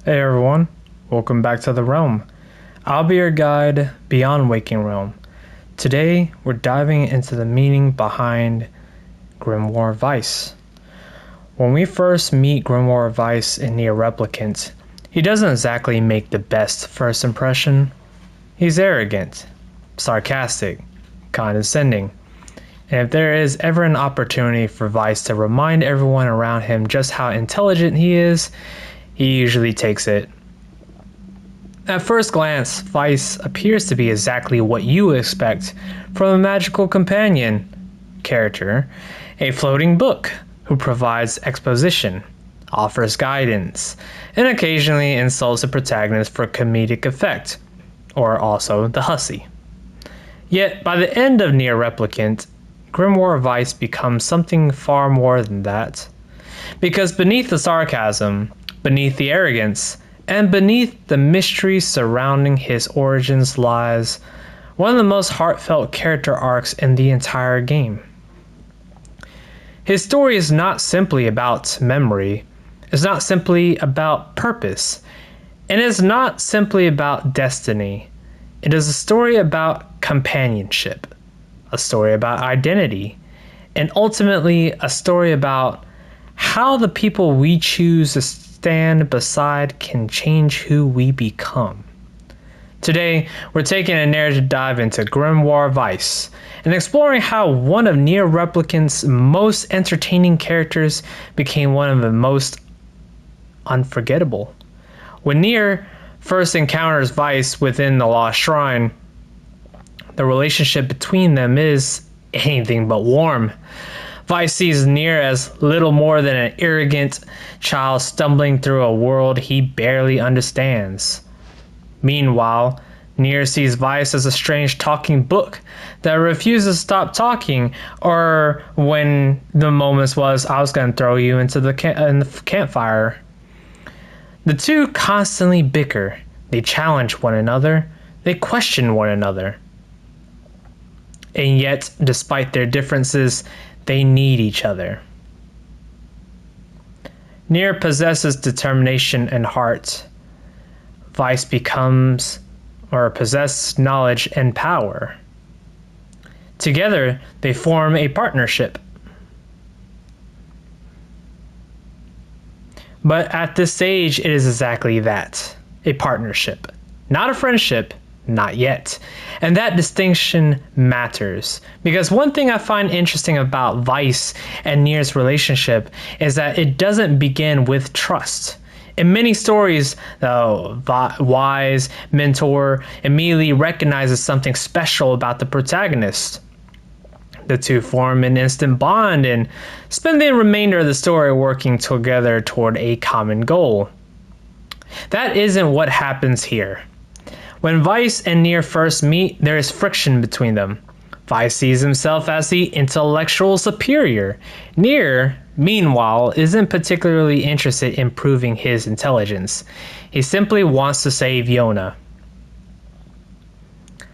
Hey everyone, welcome back to the Realm. I'll be your guide beyond Waking Realm. Today, we're diving into the meaning behind Grimoire Weiss. When we first meet Grimoire Weiss in NieR Replicant, he doesn't exactly make the best first impression. He's arrogant, sarcastic, condescending. And if there is ever an opportunity for Weiss to remind everyone around him just how intelligent he is, he usually takes it. At first glance, Weiss appears to be exactly what you would expect from a magical companion character, a floating book who provides exposition, offers guidance, and occasionally insults the protagonist for comedic effect, or also the hussy. Yet, by the end of NieR Replicant, Grimoire Weiss becomes something far more than that. Because beneath the sarcasm, beneath the arrogance, and beneath the mystery surrounding his origins lies one of the most heartfelt character arcs in the entire game. His story is not simply about memory, it's not simply about purpose, and it's not simply about destiny. It is a story about companionship, a story about identity, and ultimately a story about how the people we choose to stand beside can change who we become. Today, we're taking a narrative dive into Grimoire Weiss and exploring how one of NieR Replicant's most entertaining characters became one of the most unforgettable. When NieR first encounters Weiss within the Lost Shrine, the relationship between them is anything but warm. Weiss sees NieR as little more than an arrogant child stumbling through a world he barely understands. Meanwhile, NieR sees Weiss as a strange talking book that refuses to stop talking, or when the moments was, I was going to throw you into the campfire. The two constantly bicker, they challenge one another, they question one another. And yet, despite their differences, they need each other. NieR possesses determination and heart. Weiss possesses knowledge and power. Together, they form a partnership. But at this stage, it is exactly that, a partnership, not a friendship. Not yet. And that distinction matters, because one thing I find interesting about Weiss and NieR's relationship is that it doesn't begin with trust. In many stories, the wise mentor immediately recognizes something special about the protagonist. The two form an instant bond and spend the remainder of the story working together toward a common goal. That isn't what happens here. When Weiss and NieR first meet, there is friction between them. Weiss sees himself as the intellectual superior. NieR, meanwhile, isn't particularly interested in proving his intelligence. He simply wants to save Yona.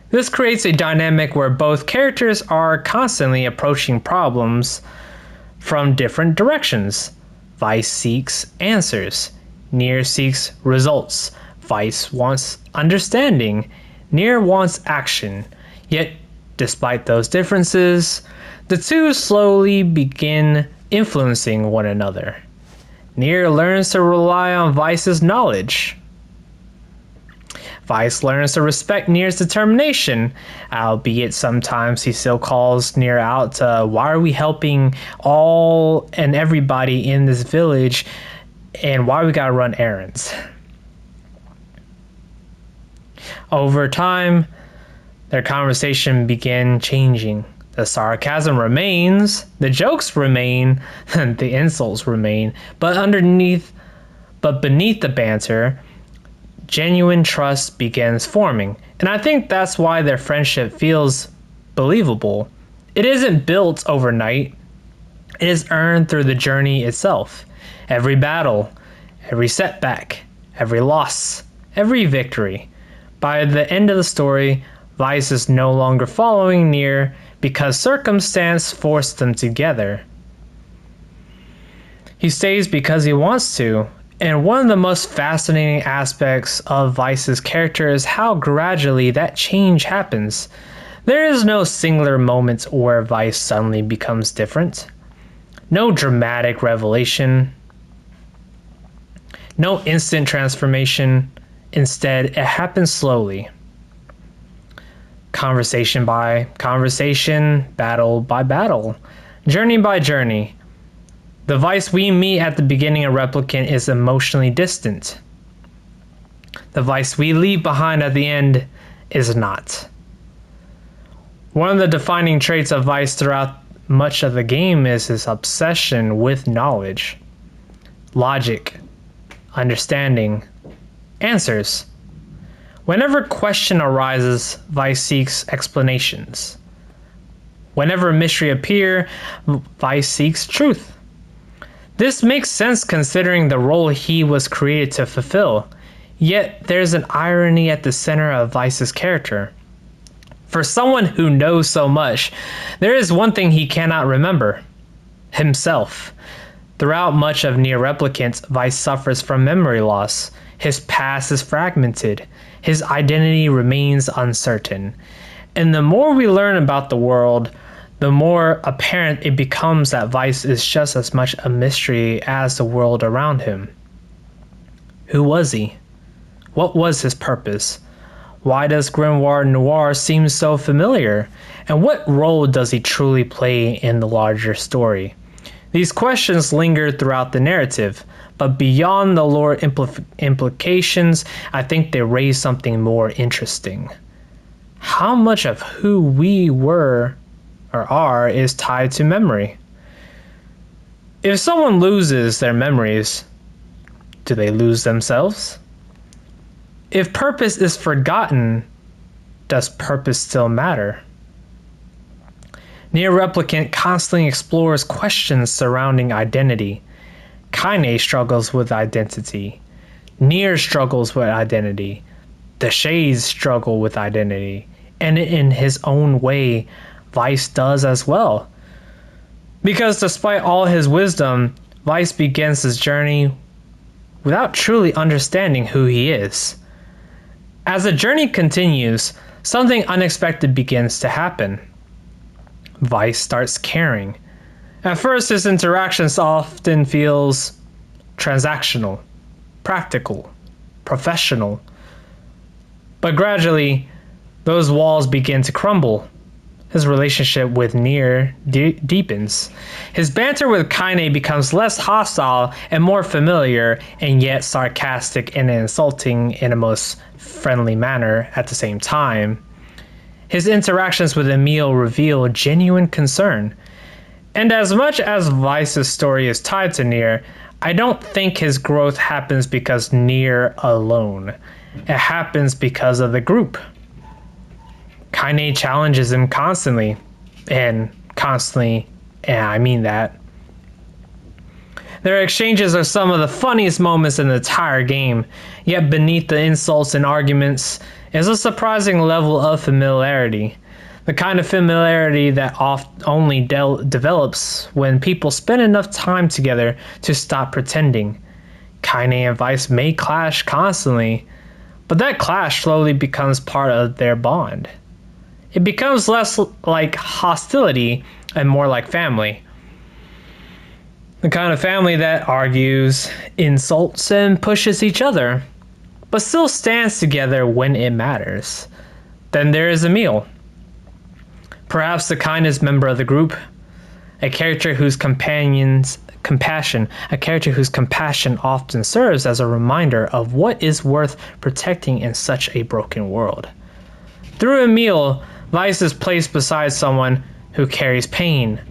This creates a dynamic where both characters are constantly approaching problems from different directions. Weiss seeks answers. NieR seeks results. Weiss wants understanding. NieR wants action. Yet, despite those differences, the two slowly begin influencing one another. NieR learns to rely on Weiss's knowledge. Weiss learns to respect NieR's determination, albeit sometimes he still calls NieR out to, why are we helping all and everybody in this village, and why we gotta run errands? Over time, their conversation began changing. The sarcasm remains, the jokes remain, the insults remain, but beneath the banter, genuine trust begins forming. And I think that's why their friendship feels believable. It isn't built overnight. It is earned through the journey itself. Every battle, every setback, every loss, every victory. By the end of the story, Weiss is no longer following NieR because circumstance forced them together. He stays because he wants to, And one of the most fascinating aspects of Weiss's character is how gradually that change happens. There is no singular moment where Weiss suddenly becomes different. No dramatic revelation. No instant transformation. Instead, it happens slowly. Conversation by conversation, battle by battle, journey by journey. The Weiss we meet at the beginning of Replicant is emotionally distant. The Weiss we leave behind at the end is not. One of the defining traits of Weiss throughout much of the game is his obsession with knowledge, logic, understanding, answers. Whenever question arises, Weiss seeks explanations. Whenever mystery appears, Weiss seeks truth. This makes sense considering the role he was created to fulfill, yet there's an irony at the center of Weiss's character. For someone who knows so much, there is one thing he cannot remember: himself. Throughout much of NieR Replicant, Weiss suffers from memory loss. His past is fragmented. His identity remains uncertain. And the more we learn about the world, the more apparent it becomes that Weiss is just as much a mystery as the world around him. Who was he? What was his purpose? Why does Grimoire Noir seem so familiar? And what role does he truly play in the larger story? These questions linger throughout the narrative, but beyond the lore implications, I think they raise something more interesting. How much of who we were or are is tied to memory? If someone loses their memories, do they lose themselves? If purpose is forgotten, does purpose still matter? NieR Replicant constantly explores questions surrounding identity. Kainé struggles with identity. NieR struggles with identity. The Shades struggle with identity. And in his own way, Weiss does as well. Because despite all his wisdom, Weiss begins his journey without truly understanding who he is. As the journey continues, something unexpected begins to happen. Weiss starts caring. At first, his interactions often feels transactional, practical, professional. But gradually, those walls begin to crumble. His relationship with NieR deepens. His banter with Kainé becomes less hostile and more familiar, and yet sarcastic and insulting in a most friendly manner at the same time. His interactions with Emil reveal genuine concern. And as much as Weiss's story is tied to NieR, I don't think his growth happens because NieR alone. It happens because of the group. Kainé challenges him constantly, and I mean that. Their exchanges are some of the funniest moments in the entire game, yet beneath the insults and arguments is a surprising level of familiarity. The kind of familiarity that only develops when people spend enough time together to stop pretending. Kainé and Weiss may clash constantly, but that clash slowly becomes part of their bond. It becomes less like hostility and more like family. The kind of family that argues, insults, and pushes each other, but still stands together when it matters. Then there is Emil. Perhaps the kindest member of the group, a character whose compassion often serves as a reminder of what is worth protecting in such a broken world. Through Emil, Weiss is placed beside someone who carries pain,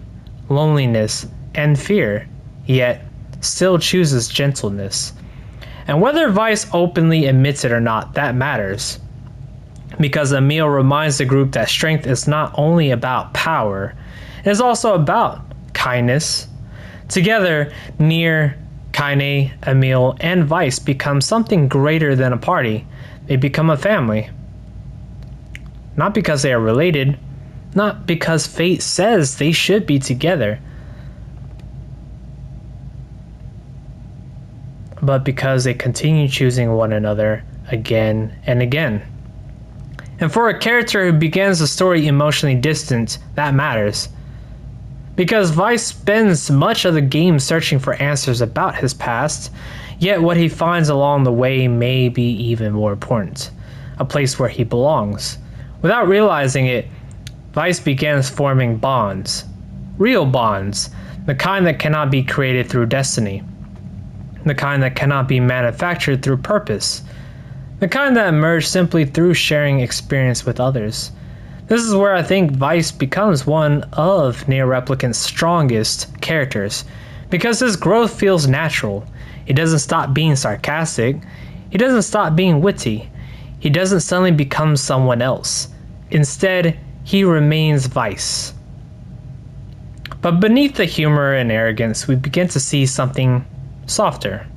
loneliness, and fear, yet still chooses gentleness. And whether Weiss openly admits it or not, that matters. Because Emil reminds the group that strength is not only about power, it is also about kindness. Together, NieR, Kainé, Emil, and Weiss become something greater than a party. They become a family. Not because they are related, not because fate says they should be together, but because they continue choosing one another again and again. And for a character who begins the story emotionally distant, that matters. Because Weiss spends much of the game searching for answers about his past, yet what he finds along the way may be even more important, a place where he belongs. Without realizing it, Weiss begins forming bonds, real bonds, the kind that cannot be created through destiny, the kind that cannot be manufactured through purpose, the kind that emerge simply through sharing experience with others. This is where I think Weiss becomes one of NieR Replicant's strongest characters, because his growth feels natural. He doesn't stop being sarcastic, he doesn't stop being witty, he doesn't suddenly become someone else. Instead, he remains Weiss. But beneath the humor and arrogance, we begin to see something softer.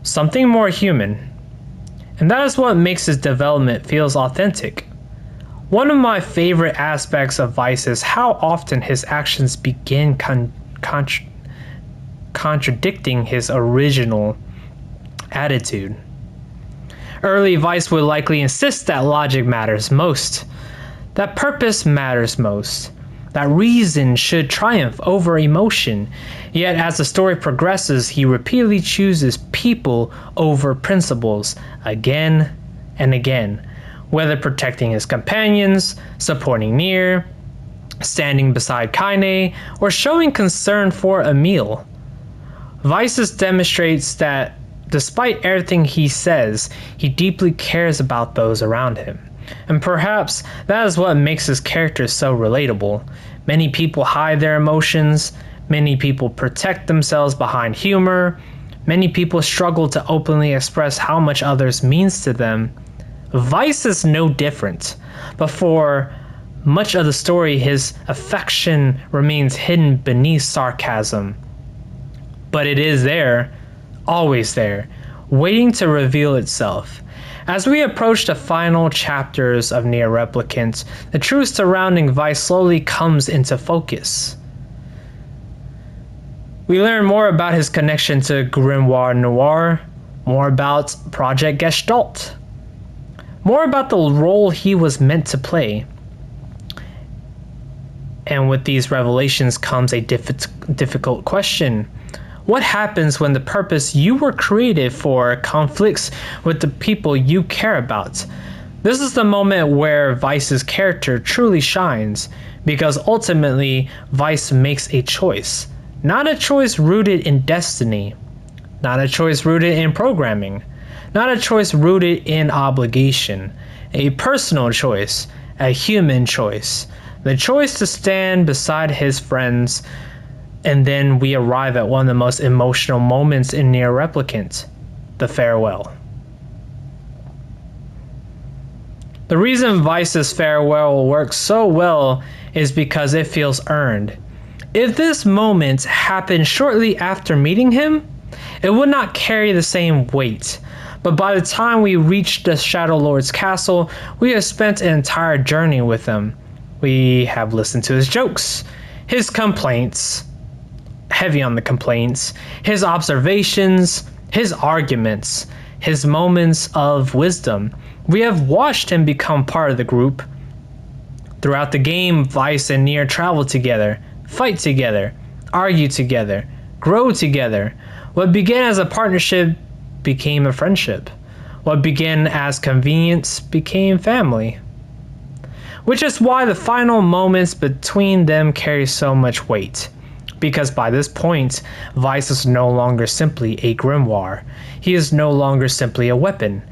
Something more human. And that is what makes his development feels authentic. One of my favorite aspects of Weiss is how often his actions begin contradicting his original attitude. Early Weiss would likely insist that logic matters most, that purpose matters most, that reason should triumph over emotion. Yet as the story progresses, he repeatedly chooses people over principles again and again, whether protecting his companions, supporting NieR, standing beside Kainé, or showing concern for Emil. Weiss demonstrates that despite everything he says, he deeply cares about those around him. And perhaps that is what makes his character so relatable. Many people hide their emotions, many people protect themselves behind humor, many people struggle to openly express how much others means to them. Weiss is no different, but for much of the story his affection remains hidden beneath sarcasm. But it is there, always there, waiting to reveal itself. As we approach the final chapters of NieR Replicant, the truth surrounding Weiss slowly comes into focus. We learn more about his connection to Grimoire Noir, more about Project Gestalt, more about the role he was meant to play. And with these revelations comes a difficult question. What happens when the purpose you were created for conflicts with the people you care about? This is the moment where Weiss's character truly shines, because ultimately Weiss makes a choice. Not a choice rooted in destiny, not a choice rooted in programming, not a choice rooted in obligation, a personal choice, a human choice, the choice to stand beside his friends. And then we arrive at one of the most emotional moments in NieR Replicant, the farewell. The reason Weiss's farewell works so well is because it feels earned. If this moment happened shortly after meeting him, it would not carry the same weight. But by the time we reach the Shadow Lord's castle, we have spent an entire journey with him. We have listened to his jokes, his complaints, heavy on the complaints, his observations, his arguments, his moments of wisdom. We have watched him become part of the group. Throughout the game, Weiss and NieR travel together, fight together, argue together, grow together. What began as a partnership became a friendship. What began as convenience became family. Which is why the final moments between them carry so much weight. Because by this point, Weiss is no longer simply a grimoire. He is no longer simply a weapon.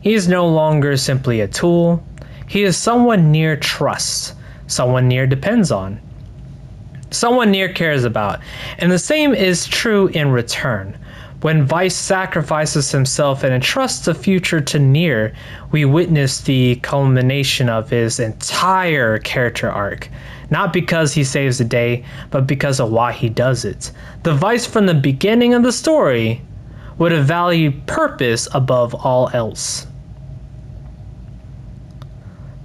He is no longer simply a tool. He is someone NieR trusts, someone NieR depends on, someone NieR cares about. And the same is true in return. When Weiss sacrifices himself and entrusts the future to NieR, we witness the culmination of his entire character arc. Not because he saves the day, but because of why he does it. The Weiss from the beginning of the story would have valued purpose above all else.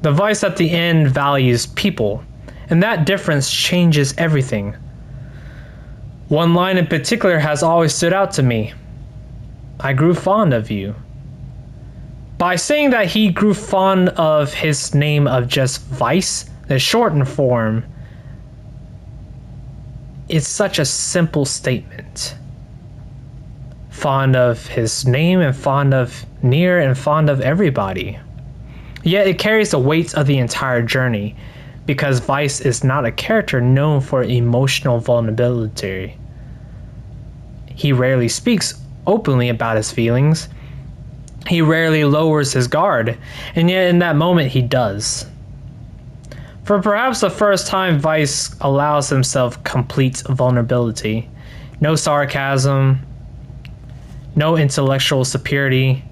The Weiss at the end values people, and that difference changes everything. One line in particular has always stood out to me. I grew fond of you. By saying that he grew fond of his name of just Weiss, the shortened form, it's such a simple statement. Fond of his name and fond of NieR and fond of everybody. Yet it carries the weight of the entire journey, because Weiss is not a character known for emotional vulnerability. He rarely speaks openly about his feelings. He rarely lowers his guard, and yet in that moment he does. For perhaps the first time, Weiss allows himself complete vulnerability. No sarcasm, no intellectual superiority,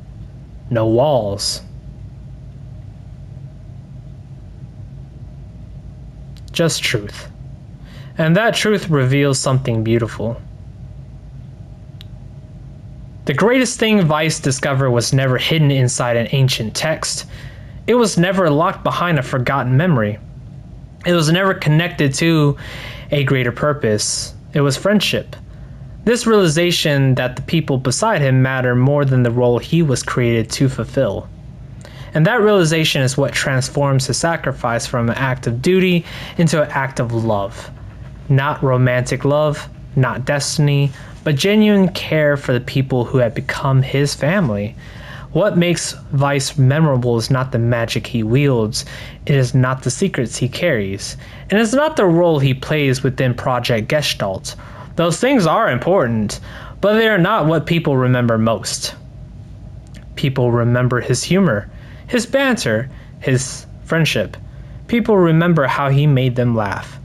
no walls. Just truth. And that truth reveals something beautiful. The greatest thing Weiss discovered was never hidden inside an ancient text. It was never locked behind a forgotten memory. It was never connected to a greater purpose. It was friendship. This realization that the people beside him matter more than the role he was created to fulfill. And that realization is what transforms his sacrifice from an act of duty into an act of love. Not romantic love, not destiny, but genuine care for the people who had become his family. What makes Weiss memorable is not the magic he wields, it is not the secrets he carries, and it's not the role he plays within Project Gestalt. Those things are important, but they are not what people remember most. People remember his humor, his banter, his friendship. People remember how he made them laugh,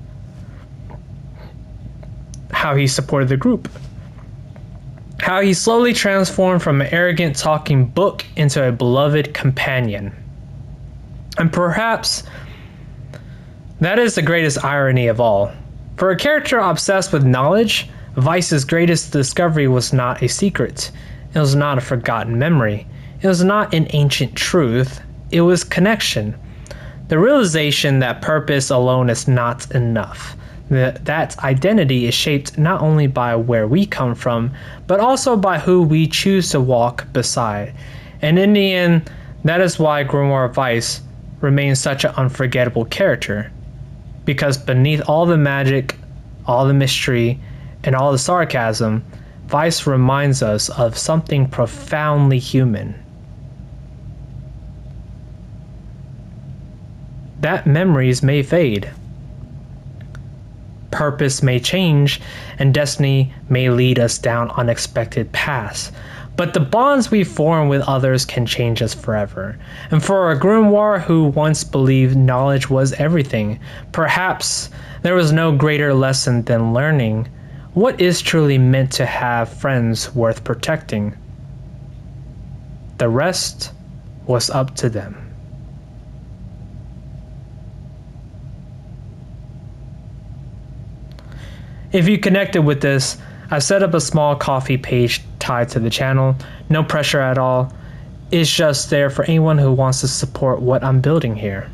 how he supported the group, how he slowly transformed from an arrogant talking book into a beloved companion. And perhaps that is the greatest irony of all. For a character obsessed with knowledge, Weiss's greatest discovery was not a secret. It was not a forgotten memory. It was not an ancient truth. It was connection. The realization that purpose alone is not enough. That identity is shaped not only by where we come from, but also by who we choose to walk beside. And in the end, that is why Grimoire Weiss remains such an unforgettable character. Because beneath all the magic, all the mystery, and all the sarcasm, Weiss reminds us of something profoundly human. That memories may fade. Purpose may change, and destiny may lead us down unexpected paths. But the bonds we form with others can change us forever. And for a grimoire who once believed knowledge was everything, perhaps there was no greater lesson than learning what is truly meant to have friends worth protecting. The rest was up to them. If you connected with this, I set up a small coffee page tied to the channel. No pressure at all. It's just there for anyone who wants to support what I'm building here.